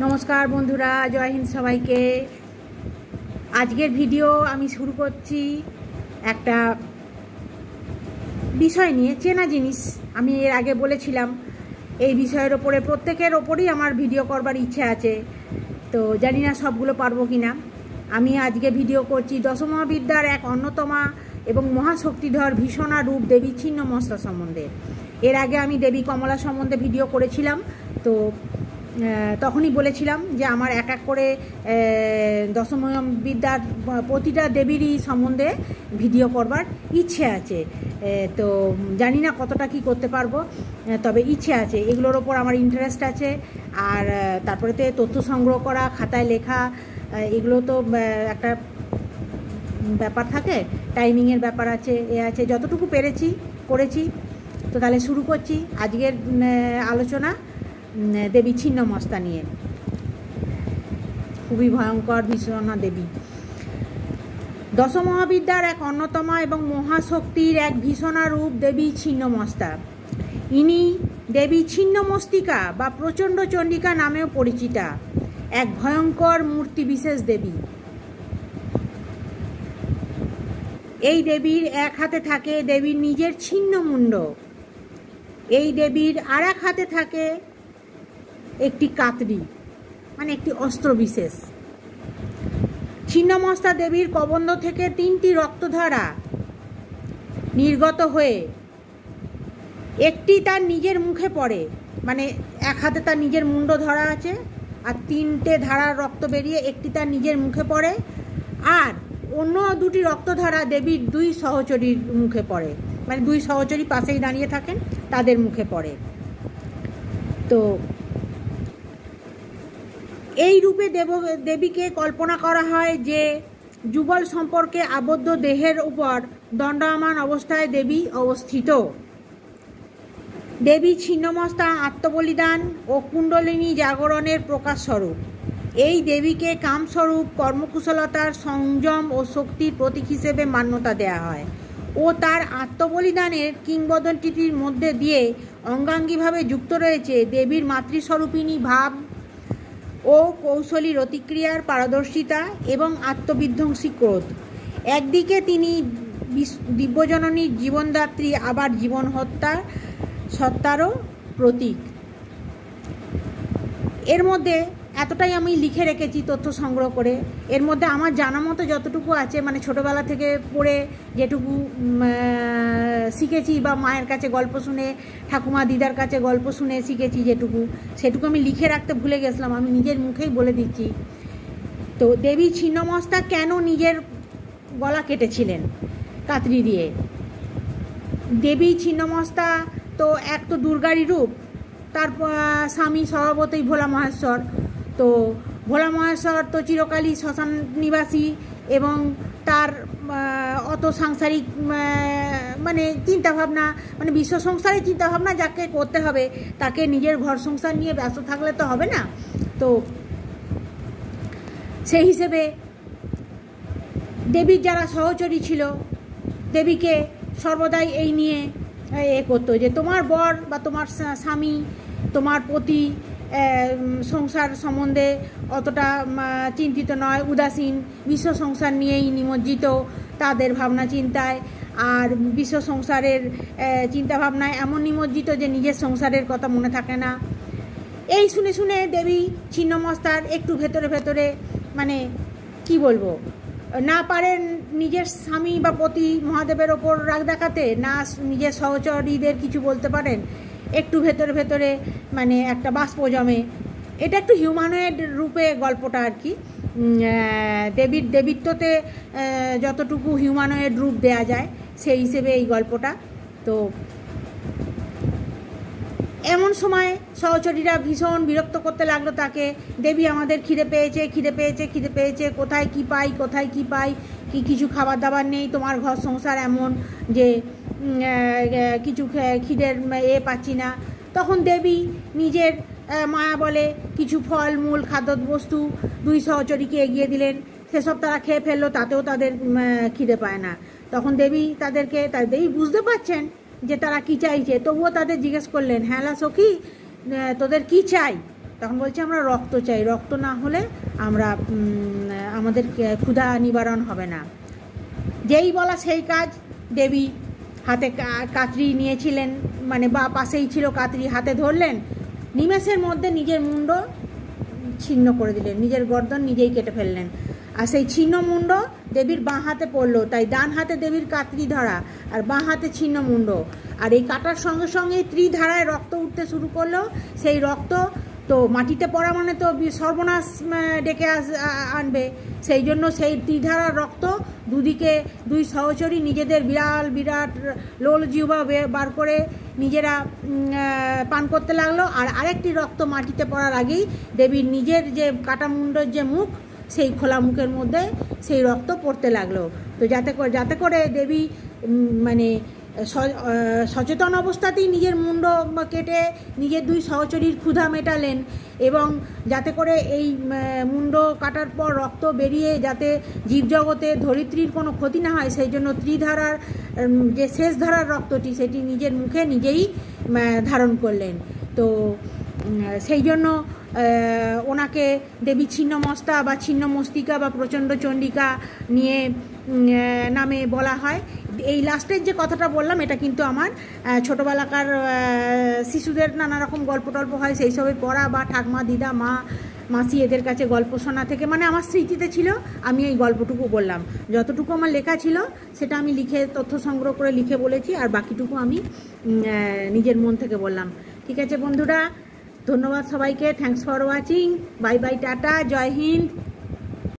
নমস্কার বন্ধুরা, জয় হিন্দ সবাইকে। আজকের ভিডিও আমি শুরু করছি একটা বিষয় নিয়ে, চেনা জিনিস। আমি এর আগে বলেছিলাম এই বিষয়ের ওপরে প্রত্যেকের ওপরেই আমার ভিডিও করবার ইচ্ছে আছে, তো জানি না সবগুলো পারবো কি না। আমি আজকে ভিডিও করছি দশমহাবিদ্যার এক অন্যতমা এবং মহাশক্তিধর ভীষণা রূপ দেবী ছিন্নমস্তা সম্বন্ধে। এর আগে আমি দেবী কমলা সম্বন্ধে ভিডিও করেছিলাম, তো তখনই বলেছিলাম যে আমার এক এক করে দশমহাবিদ্যার প্রতিটা দেবীরই সম্বন্ধে ভিডিও করবার ইচ্ছে আছে। তো জানি না কতটা কি করতে পারবো, তবে ইচ্ছে আছে, এগুলোর ওপর আমার ইন্টারেস্ট আছে। আর তারপরেতে তথ্য সংগ্রহ করা, খাতায় লেখা, এগুলো তো একটা ব্যাপার থাকে, টাইমিংয়ের ব্যাপার আছে, আছে। যতটুকু পেরেছি করেছি। তো তাহলে শুরু করছি আজকের আলোচনা দেবী ছিন্নমস্তা নিয়ে। খুবই ভয়ঙ্কর ভীষণা দেবী, দশমহাবিদ্যার এক অন্যতমা এবং মহাশক্তির এক ভীষণা রূপ দেবী ছিন্নমস্তা। ইনি দেবী ছিন্নমস্তিকা বা প্রচণ্ড চণ্ডিকা নামেও পরিচিতা, এক ভয়ঙ্কর মূর্তি বিশেষ দেবী। এই দেবীর এক হাতে থাকে দেবীর নিজের ছিন্ন মুণ্ড, এই দেবীর আর এক হাতে থাকে একটি কাতরি, মানে একটি অস্ত্র বিশেষ। ছিন্নমস্তা দেবীর কবন্ধ থেকে 3টি রক্তধারা নির্গত হয়ে একটি তার নিজের মুখে পড়ে, মানে এক হাতে তার নিজের মুন্ড ধরা আছে, আর 3টে ধারার রক্ত বেরিয়ে একটি তার নিজের মুখে পড়ে, আর অন্য 2টি রক্তধারা দেবীর 2 সহচরীর মুখে পড়ে, মানে 2 সহচরী পাশেই দাঁড়িয়ে থাকেন, তাদের মুখে পড়ে। তো এই রূপে দেবীকে কল্পনা করা হয় যে যুগল সম্পর্কে আবদ্ধ দেহের উপর দণ্ডায়মান অবস্থায় দেবী অবস্থিত। দেবী ছিন্নমস্তা আত্মবলিদান ও কুণ্ডলিনী জাগরণের প্রকাশ স্বরূপ। এই দেবীকে কামস্বরূপ, কর্মকুশলতার, সংযম ও শক্তির প্রতীক হিসেবে মান্যতা দেওয়া হয় ও তার আত্মবলিদানের কিংবদন্তিটির মধ্যে দিয়ে অঙ্গাঙ্গিভাবে যুক্ত রয়েছে দেবীর মাতৃস্বরূপিণী ভাব ও কৌশলী রতিক্রিয়ার পারদর্শিতা এবং আত্মবিধ্বংসী ক্রোধ। একদিকে তিনি দিব্যজননীর জীবনদাত্রী, আবার জীবন হত্যা সত্তারও প্রতীক। এর মধ্যে এতটাই আমি লিখে রেখেছি তথ্য সংগ্রহ করে। এর মধ্যে আমার জানা মতো যতটুকু আছে, মানে ছোটোবেলা থেকে পড়ে যেটুকু শিখেছি, বা মায়ের কাছে গল্প শুনে, ঠাকুমা দিদার কাছে গল্প শুনে শিখেছি যেটুকু, সেটুকু আমি লিখে রাখতে ভুলে গেছিলাম। আমি নিজের মুখেই বলে দিচ্ছি। তো দেবী ছিন্নমস্তা কেন নিজের গলা কেটেছিলেন কাতরি দিয়ে? দেবী ছিন্নমস্তা তো এক তো দুর্গারই রূপ, তার স্বামী স্বভাবতই ভোলা মহেশ্বর। তো ভোলা মহেশ্বর তো চিরকালই শ্মশান নিবাসী, এবং তার অত সাংসারিক মানে চিন্তাভাবনা, মানে বিশ্ব সংসারের চিন্তাভাবনা যাকে করতে হবে, তাকে নিজের ঘর সংসার নিয়ে ব্যস্ত থাকলে তো হবে না। তো সেই হিসেবে দেবীর যারা সহচরী ছিল, দেবীকে সর্বদাই এই নিয়ে করতো যে তোমার বর বা তোমার স্বামী, তোমার পতি সংসার সম্বন্ধে অতটা চিন্তিত নয়, উদাসীন, বিশ্ব সংসার নিয়েই নিমজ্জিত তাদের ভাবনা চিন্তায়। আর বিশ্ব সংসারের চিন্তাভাবনায় এমন নিমজ্জিত যে নিজের সংসারের কথা মনে থাকে না। এই শুনে শুনে দেবী ছিন্নমস্তার একটু ভেতরে ভেতরে, মানে কি বলবো, না পারেন নিজের স্বামী বা পতি মহাদেবের ওপর রাগ দেখাতে, না নিজের সহচরীদের কিছু বলতে পারেন, একটু ভেতরে ভেতরে মানে একটা বাষ্প জমে। এটা একটু হিউম্যানয়েড রূপে গল্পটা আর কি, দেবীত্বতে যতটুকু হিউম্যানয়েড রূপ দেয়া যায় সেই হিসেবে এই গল্পটা। তো এমন সময় সহচরীরা ভীষণ বিরক্ত করতে লাগলো তাকে, দেবী আমাদের খিদে পেয়েছে, খিদে পেয়েছে, খিদে পেয়েছে, কোথায় কি পাই, কোথায় কি পাই, কি কিছু খাবার দাবার নেই, তোমার ঘর সংসার এমন যে কিছু খিদের পাচ্ছি না। তখন দেবী নিজের মায়া বলে কিছু ফল মূল খাদ্যবস্তু 2 সহচরীকে এগিয়ে দিলেন, সেসব তারা খেয়ে ফেললো, তাতেও তাদের খিদে পায় না। তখন দেবী দেবী বুঝতে পারছেন যে তারা কি চাইছে, তবুও তাদের জিজ্ঞেস করলেন, হ্যাঁ লা সখী, তোদের কি চাই? তখন বলছে আমরা রক্ত চাই, রক্ত না হলে আমরা আমাদের ক্ষুধা নিবারণ হবে না। যেই বলা সেই কাজ, দেবী হাতে কাতরি নিয়েছিলেন, মানে বা পাশেই ছিল কাতরি, হাতে ধরলেন, নিমেষের মধ্যে নিজের মুন্ড ছিন্ন করে দিলেন, নিজের গর্দন নিজেই কেটে ফেললেন। আর সেই ছিন্ন মুন্ড দেবীর বাঁ হাতে পড়লো, তাই ডান হাতে দেবীর কাতরি ধরা আর বাঁ হাতে ছিন্ন মুন্ড। আর এই কাটার সঙ্গে সঙ্গে ত্রিধারায় রক্ত উঠতে শুরু করলো। সেই রক্ত তো মাটিতে পড়া মানে তো সর্বনাশ ডেকে আনবে, সেই জন্য সেই ত্রিধারার রক্ত দুদিকে দুই সহচরী নিজেদের বিরাট লোল জিহ্বা বার করে নিজেরা পান করতে লাগলো। আর আরেকটি রক্ত মাটিতে পড়ার আগেই দেবীর নিজের যে কাটা মুন্ডের যে মুখ, সেই খোলা মুখের মধ্যে সেই রক্ত পড়তে লাগলো। তো যাতে করে দেবী মানে সচেতন অবস্থাতেই নিজের মুন্ড কেটে নিজের দুই সহচরীর ক্ষুধা মেটালেন, এবং যাতে করে এই মুন্ড কাটার পর রক্ত বেরিয়ে যাতে জীবজগতে ধরিত্রীর কোনো ক্ষতি না হয়, সেই জন্য ত্রিধারার যে শেষ ধারার রক্তটি সেটি নিজের মুখে নিজেই ধারণ করলেন। তো সেই জন্য ওনাকে দেবী ছিন্নমস্তা বা ছিন্নমস্তিকা বা প্রচণ্ড চণ্ডিকা নিয়ে নামে বলা হয়। এই লাস্টের যে কথাটা বললাম এটা কিন্তু আমার ছোটোবেলাকার শিশুদের নানা রকম গল্প টল্প হয় সেই সবে পড়া, বা ঠাকমা দিদা মাসি এদের কাছে গল্প শোনা থেকে, মানে আমার স্মৃতিতে ছিল, আমি এই গল্পটুকু বললাম। যতটুকু আমার লেখা ছিল সেটা আমি লিখে তথ্য সংগ্রহ করে লিখে বলেছি, আর বাকিটুকু আমি নিজের মন থেকে বললাম। ঠিক আছে বন্ধুরা, ধন্যবাদ সবাইকে, thanks for watching, bye bye, টাটা, জয় হিন্দ।